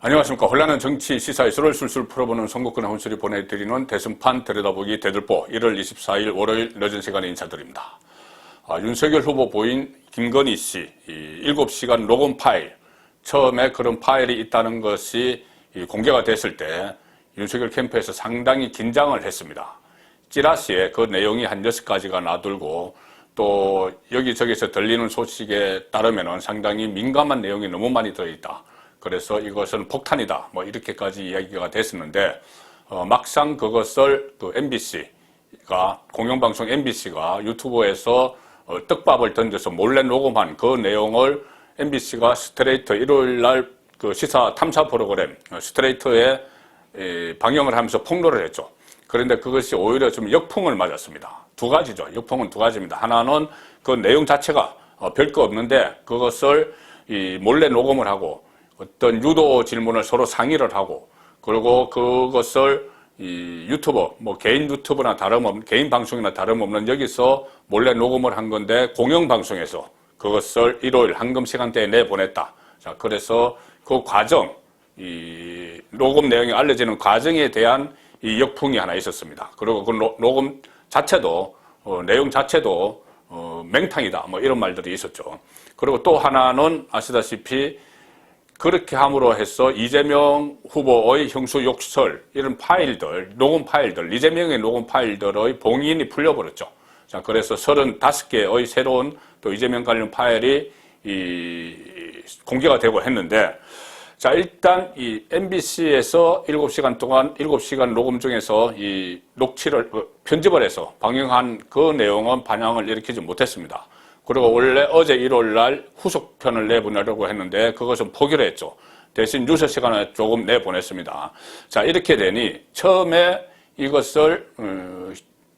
안녕하십니까. 혼란한 정치 시사의 술을 술술 풀어보는 송국근의 혼술이 보내드리는 대선판 들여다보기 대들보 1월 24일 월요일 늦은 시간에 인사드립니다. 윤석열 후보 부인 김건희 씨 7시간 녹음 파일, 처음에 그런 파일이 있다는 것이 공개가 됐을 때 윤석열 캠프에서 상당히 긴장을 했습니다. 찌라시에 그 내용이 한 6가지가 나돌고 또 여기저기서 들리는 소식에 따르면 상당히 민감한 내용이 너무 많이 들어있다. 그래서 이것은 폭탄이다. 뭐 이렇게까지 이야기가 됐었는데 막상 그것을 그 MBC가 공영방송 MBC가 유튜브에서 떡밥을 던져서 몰래 녹음한 그 내용을 MBC가 스트레이트 일요일날 그 시사 탐사 프로그램 스트레이트에 방영을 하면서 폭로를 했죠. 그런데 그것이 오히려 좀 역풍을 맞았습니다. 두 가지죠. 역풍은 두 가지입니다. 하나는 그 내용 자체가 별거 없는데 그것을 몰래 녹음을 하고 어떤 유도 질문을 서로 상의를 하고, 그리고 그것을 유튜버, 뭐 개인 유튜브나 다름없는, 개인 방송이나 다름없는 여기서 몰래 녹음을 한 건데 공영방송에서 그것을 일요일 황금 시간대에 내보냈다. 자, 그래서 그 과정, 이 녹음 내용이 알려지는 과정에 대한 이 역풍이 하나 있었습니다. 그리고 그 녹음 자체도, 내용 자체도, 맹탕이다. 뭐 이런 말들이 있었죠. 그리고 또 하나는 아시다시피 그렇게 함으로 해서 이재명 후보의 형수 욕설, 이런 파일들, 녹음 파일들, 이재명의 녹음 파일들의 봉인이 풀려버렸죠. 자, 그래서 35개의 새로운 또 이재명 관련 파일이 공개가 되고 했는데, 자, 일단 이 MBC에서 7시간 동안 7시간 녹음 중에서 이 녹취를, 편집을 해서 방영한 그 내용은 반향을 일으키지 못했습니다. 그리고 원래 어제 일요일 날 후속편을 내보내려고 했는데 그것은 포기를 했죠. 대신 뉴스 시간을 조금 내보냈습니다. 자, 이렇게 되니 처음에 이것을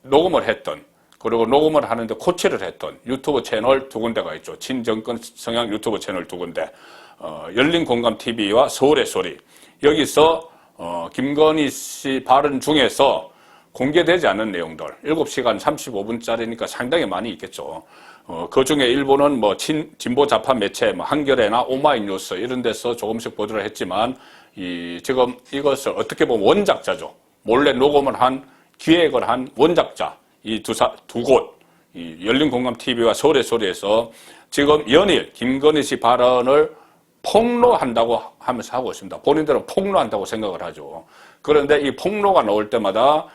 녹음을 했던, 그리고 녹음을 하는데 코치를 했던 유튜브 채널 두 군데가 있죠. 친정권 성향 유튜브 채널 두 군데. 열린공감TV와 서울의 소리. 여기서 김건희 씨 발언 중에서 공개되지 않는 내용들, 7시간 35분짜리니까 상당히 많이 있겠죠. 그 중에 일부는 뭐 진보 좌파 매체, 뭐 한겨레나 오마이뉴스 이런 데서 조금씩 보도를 했지만, 지금 이것을 어떻게 보면 원작자죠. 몰래 녹음을 한, 기획을 한 원작자, 이 두 곳, 열린공감TV와 서울의 소리에서 지금 연일 김건희 씨 발언을 폭로한다고 하면서 하고 있습니다. 본인들은 폭로한다고 생각을 하죠. 그런데 이 폭로가 나올 때마다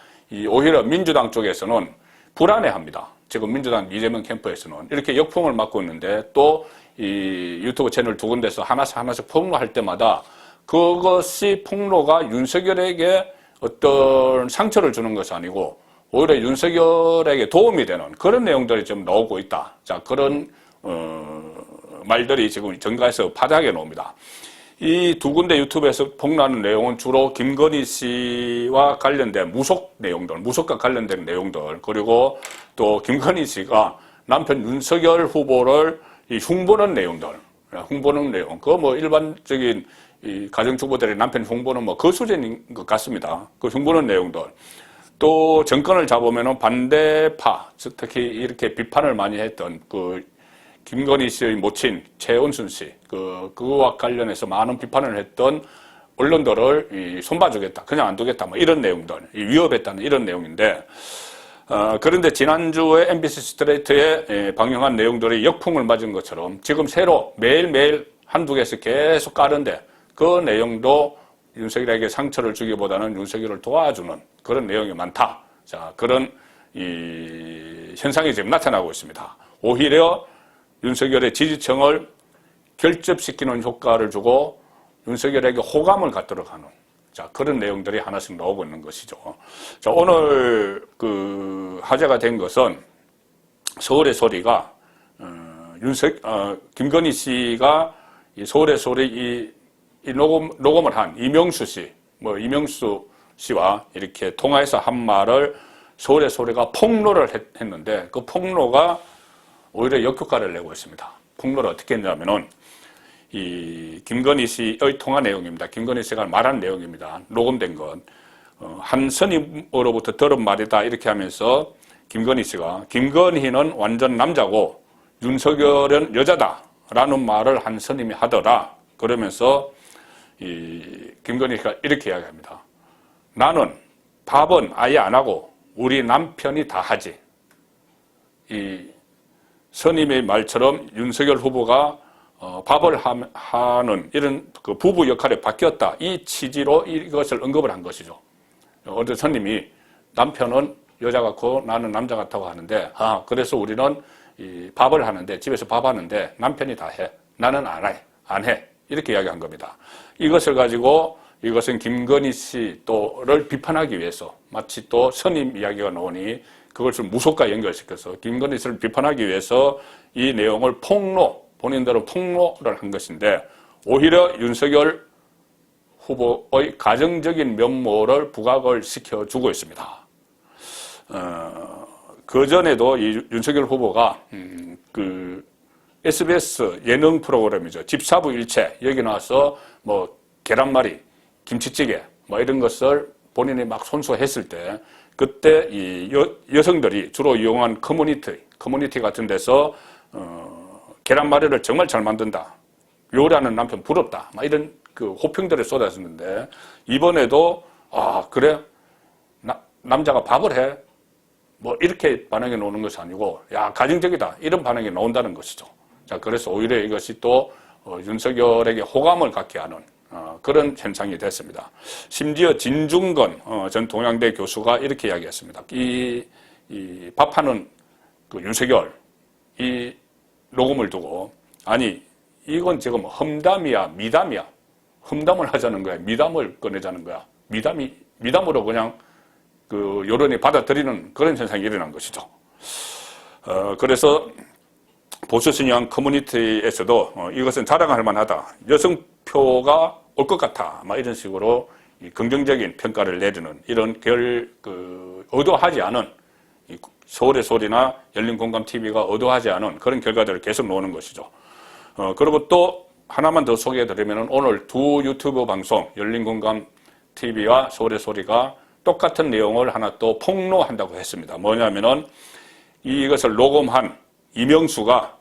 오히려 민주당 쪽에서는 불안해합니다. 지금 민주당 이재명 캠프에서는 이렇게 역풍을 맞고 있는데 또 이 유튜브 채널 두 군데서 하나씩 폭로할 때마다 그것이 폭로가 윤석열에게 어떤 상처를 주는 것이 아니고 오히려 윤석열에게 도움이 되는 그런 내용들이 좀 나오고 있다. 자, 그런 말들이 지금 정가에서 바닥에 나옵니다. 이 두 군데 유튜브에서 폭로하는 내용은 주로 김건희 씨와 관련된 무속 내용들, 무속과 관련된 내용들, 그리고 또 김건희 씨가 남편 윤석열 후보를 흉보는 내용들, 흉보는 내용, 그거 뭐 일반적인 이 가정주부들의 남편 흉보는 뭐 그 수준인 것 같습니다. 그 흉보는 내용들. 또 정권을 잡으면은 반대파, 특히 이렇게 비판을 많이 했던 그 김건희 씨의 모친 최은순 씨, 그거와 관련해서 많은 비판을 했던 언론들을 손봐주겠다, 그냥 안 두겠다, 뭐 이런 내용들, 위협했다는 이런 내용인데, 그런데 지난주에 MBC 스트레이트에 방영한 내용들이 역풍을 맞은 것처럼 지금 새로 매일매일 한두 개씩 계속 까는데 그 내용도 윤석열에게 상처를 주기보다는 윤석열을 도와주는 그런 내용이 많다. 자, 그런 현상이 지금 나타나고 있습니다. 오히려 윤석열의 지지층을 결집시키는 효과를 주고 윤석열에게 호감을 갖도록 하는, 자, 그런 내용들이 하나씩 나오고 있는 것이죠. 자, 오늘 화제가 된 것은 서울의 소리가 김건희 씨가 이 서울의 소리 녹음을 한 이명수 씨와 이렇게 통화해서 한 말을 서울의 소리가 폭로를 했는데 그 폭로가 오히려 역효과를 내고 있습니다. 폭로를 어떻게 했냐면은 이 김건희 씨의 통화 내용입니다. 김건희 씨가 말한 내용입니다. 녹음된 건. 한 스님으로부터 들은 말이다 이렇게 하면서 김건희 씨가 김건희는 완전 남자고 윤석열은 여자다 라는 말을 한 스님이 하더라. 그러면서 김건희가 이렇게 이야기합니다. 나는 밥은 아예 안 하고 우리 남편이 다 하지. 이 선임의 말처럼 윤석열 후보가 밥을 하는 이런 그 부부 역할에 바뀌었다. 이 취지로 이것을 언급을 한 것이죠. 어떤 선임이 남편은 여자 같고 나는 남자 같다고 하는데, 그래서 우리는 이 밥을 하는데, 집에서 밥 하는데 남편이 다 해. 나는 안 해. 이렇게 이야기한 겁니다. 이것을 가지고 이것은 김건희 씨 또를 비판하기 위해서 마치 또 선임 이야기가 나오니 그것을 무속과 연결시켜서 김건희 씨를 비판하기 위해서 이 내용을 본인들은 폭로를 한 것인데 오히려 윤석열 후보의 가정적인 면모를 부각을 시켜주고 있습니다. 그전에도 이 윤석열 후보가 그 SBS 예능 프로그램이죠. 집사부 일체 여기 나와서 뭐 계란말이, 김치찌개 뭐 이런 것을 본인이 막 손수했을 때 그때 이 여성들이 주로 이용한 커뮤니티 같은 데서 계란말이를 정말 잘 만든다. 요리하는 남편 부럽다. 막 이런 그 호평들을 쏟았었는데 이번에도 그래 남자가 밥을 해. 뭐 이렇게 반응이 나오는 것이 아니고 야 가정적이다 이런 반응이 나온다는 것이죠. 자 그래서 오히려 이것이 또 윤석열에게 호감을 갖게 하는 그런 현상이 됐습니다. 심지어 진중건 전 동양대 교수가 이렇게 이야기했습니다. 이 밥하는 그 윤석열 이 녹음을 두고 아니 이건 지금 험담이야 미담이야. 험담을 하자는 거야. 미담을 꺼내자는 거야. 미담으로 그냥 그 여론이 받아들이는 그런 현상이 일어난 것이죠. 그래서 보수 진영 커뮤니티에서도 이것은 자랑할 만하다. 여성표가 올 것 같아. 막 이런 식으로 긍정적인 평가를 내리는 이런 의도하지 않은 서울의 소리나 열린공감TV가 의도하지 않은 그런 결과들을 계속 놓는 것이죠. 그리고 또 하나만 더 소개해드리면 오늘 두 유튜브 방송 열린공감TV와 서울의 소리가 똑같은 내용을 하나 또 폭로한다고 했습니다. 뭐냐면은 이것을 녹음한 이명수가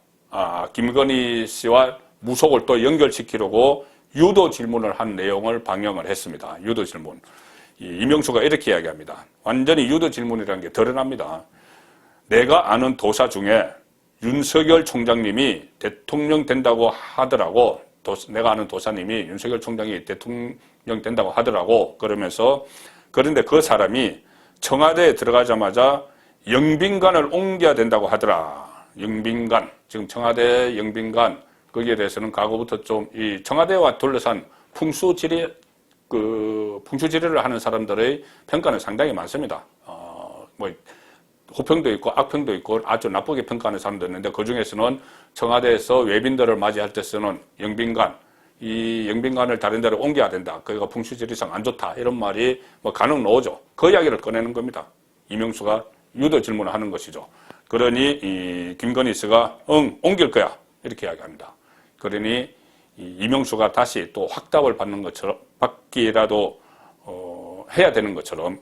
김건희 씨와 무속을 또 연결시키려고 유도 질문을 한 내용을 방영을 했습니다. 유도 질문. 이명수가 이렇게 이야기합니다. 완전히 유도 질문이라는 게 드러납니다. 내가 아는 도사 중에 윤석열 총장님이 대통령 된다고 하더라고. 내가 아는 도사님이 윤석열 총장이 대통령 된다고 하더라고. 그러면서 그런데 그 사람이 청와대에 들어가자마자 영빈관을 옮겨야 된다고 하더라. 영빈관. 지금 청와대 영빈관 거기에 대해서는 과거부터 좀 이 청와대와 둘러싼 풍수지리를 하는 사람들의 평가는 상당히 많습니다. 뭐 호평도 있고 악평도 있고 아주 나쁘게 평가하는 사람도 있는데 그 중에서는 청와대에서 외빈들을 맞이할 때 쓰는 영빈관, 이 영빈관을 다른 데로 옮겨야 된다. 거기가 풍수지리상 안 좋다. 이런 말이 뭐 간혹 나오죠. 그 이야기를 꺼내는 겁니다. 이명수가 유도 질문을 하는 것이죠. 그러니 이 김건희 씨가 옮길 거야. 이렇게 이야기합니다. 그러니 이명수가 다시 또 확답을 받는 것처럼 받기라도 해야 되는 것처럼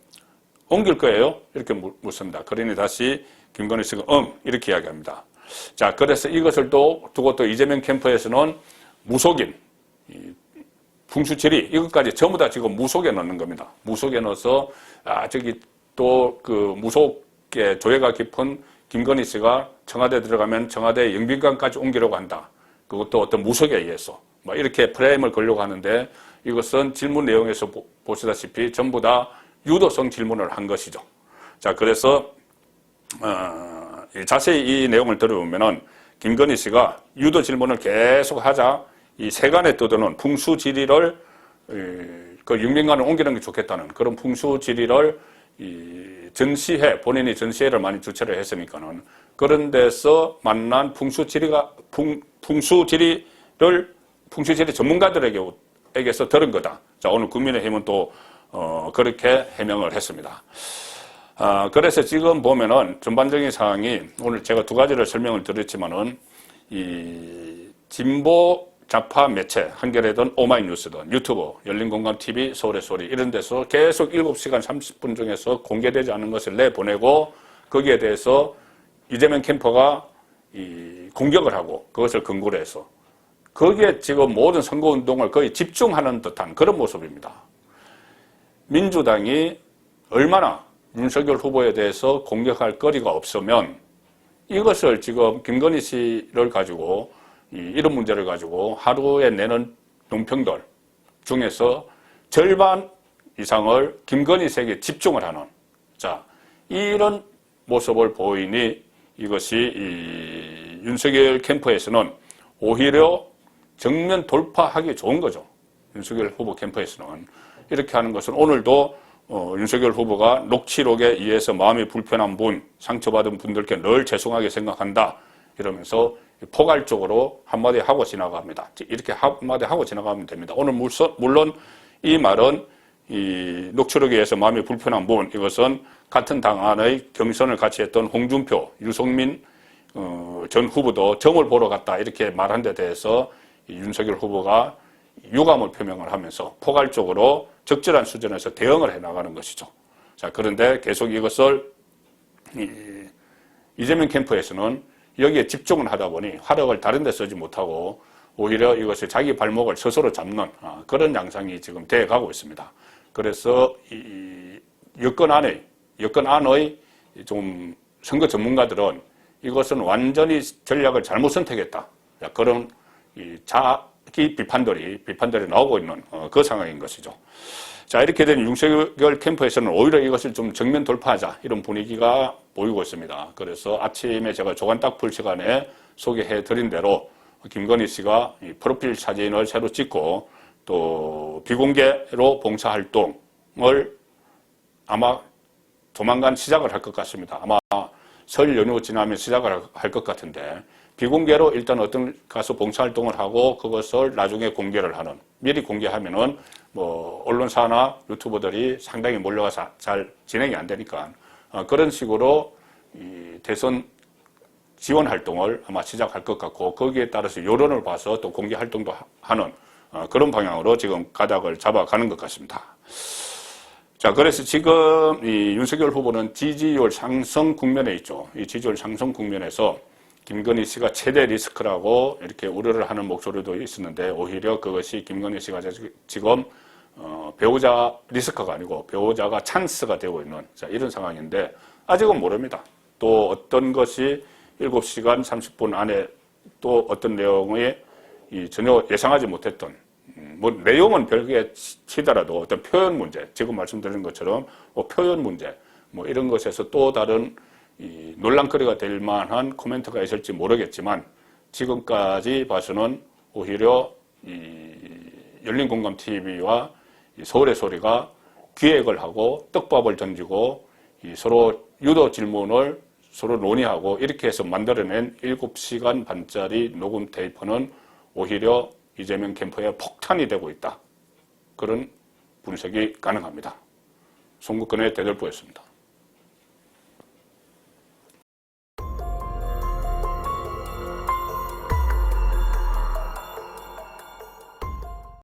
옮길 거예요? 이렇게 묻습니다. 그러니 다시 김건희 씨가 이렇게 이야기합니다. 자, 그래서 이것을 두고 또 이재명 캠프에서는 무속인 풍수지리 이것까지 전부 다 지금 무속에 넣는 겁니다. 무속에 넣어서 저기 또 그 무속에 조예가 깊은 김건희 씨가 청와대 들어가면 청와대 영빈관까지 옮기려고 한다. 그것도 어떤 무속에 의해서 막 이렇게 프레임을 걸려고 하는데 이것은 질문 내용에서 보시다시피 전부 다 유도성 질문을 한 것이죠. 자, 그래서 자세히 이 내용을 들어보면은 김건희 씨가 유도 질문을 계속 하자 이 세간에 떠도는 풍수지리를 그 영빈관을 옮기는 게 좋겠다는 그런 풍수지리를 전시회, 본인이 전시회를 많이 주최를 했으니까는 그런 데서 만난 풍수지리 전문가들에게서 들은 거다. 자, 오늘 국민의힘은 또 그렇게 해명을 했습니다. 그래서 지금 보면은 전반적인 상황이 오늘 제가 두 가지를 설명을 드렸지만은 이 진보 좌파 매체 한겨레든 오마이뉴스든 유튜브 열린공감TV 서울의 소리 이런 데서 계속 7시간 30분 중에서 공개되지 않은 것을 내보내고 거기에 대해서 이재명 캠퍼가 공격을 하고 그것을 근거로 해서 거기에 지금 모든 선거운동을 거의 집중하는 듯한 그런 모습입니다. 민주당이 얼마나 윤석열 후보에 대해서 공격할 거리가 없으면 이것을 지금 김건희 씨를 가지고 이런 문제를 가지고 하루에 내는 논평들 중에서 절반 이상을 김건희 씨에게 집중을 하는 자 이런 모습을 보이니 이것이 윤석열 캠프에서는 오히려 정면 돌파하기 좋은 거죠. 윤석열 후보 캠프에서는 이렇게 하는 것은 오늘도 윤석열 후보가 녹취록에 의해서 마음이 불편한 분, 상처받은 분들께 늘 죄송하게 생각한다 이러면서 포괄적으로 한마디 하고 지나갑니다. 이렇게 한마디 하고 지나가면 됩니다. 오늘 물론 이 말은 이 녹취록에 의해서 마음이 불편한 분, 이것은 같은 당 안의 경선을 같이 했던 홍준표, 유승민 전 후보도 점을 보러 갔다 이렇게 말한 데 대해서 윤석열 후보가 유감을 표명을 하면서 포괄적으로 적절한 수준에서 대응을 해나가는 것이죠. 자, 그런데 계속 이것을 이재명 캠프에서는 여기에 집중을 하다 보니 화력을 다른 데 쓰지 못하고 오히려 이것을 자기 발목을 스스로 잡는 그런 양상이 지금 되어가고 있습니다. 그래서 여권 안의 좀 선거 전문가들은 이것은 완전히 전략을 잘못 선택했다. 그런 자기 비판들이 나오고 있는 그 상황인 것이죠. 자, 이렇게 된 윤석열 캠프에서는 오히려 이것을 좀 정면 돌파하자 이런 분위기가 보이고 있습니다. 그래서 아침에 제가 조간 딱풀 시간에 소개해 드린 대로 김건희 씨가 프로필 사진을 새로 찍고 또 비공개로 봉사활동을 아마 조만간 시작을 할 것 같습니다. 아마 설 연휴 지나면 시작을 할 것 같은데 비공개로 일단 어떤 가서 봉사활동을 하고 그것을 나중에 공개를 하는 미리 공개하면은 뭐 언론사나 유튜버들이 상당히 몰려가서 잘 진행이 안 되니까 그런 식으로 이 대선 지원 활동을 아마 시작할 것 같고 거기에 따라서 여론을 봐서 또 공개 활동도 하는 그런 방향으로 지금 가닥을 잡아가는 것 같습니다. 자, 그래서 지금 이 윤석열 후보는 지지율 상승 국면에 있죠. 이 지지율 상승 국면에서 김건희 씨가 최대 리스크라고 이렇게 우려를 하는 목소리도 있었는데 오히려 그것이 김건희 씨가 지금 배우자 리스크가 아니고 배우자가 찬스가 되고 있는 이런 상황인데 아직은 모릅니다. 또 어떤 것이 7시간 30분 안에 또 어떤 내용이 전혀 예상하지 못했던 뭐 내용은 별개 치더라도 어떤 표현 문제, 지금 말씀드린 것처럼 표현 문제 뭐 이런 것에서 또 다른 논란거리가 될 만한 코멘트가 있을지 모르겠지만 지금까지 봐서는 오히려 열린공감TV와 서울의 소리가 기획을 하고 떡밥을 던지고 서로 유도 질문을 서로 논의하고 이렇게 해서 만들어낸 7시간 반짜리 녹음 테이프는 오히려 이재명 캠프의 폭탄이 되고 있다. 그런 분석이 가능합니다. 송국근의 대들보였습니다.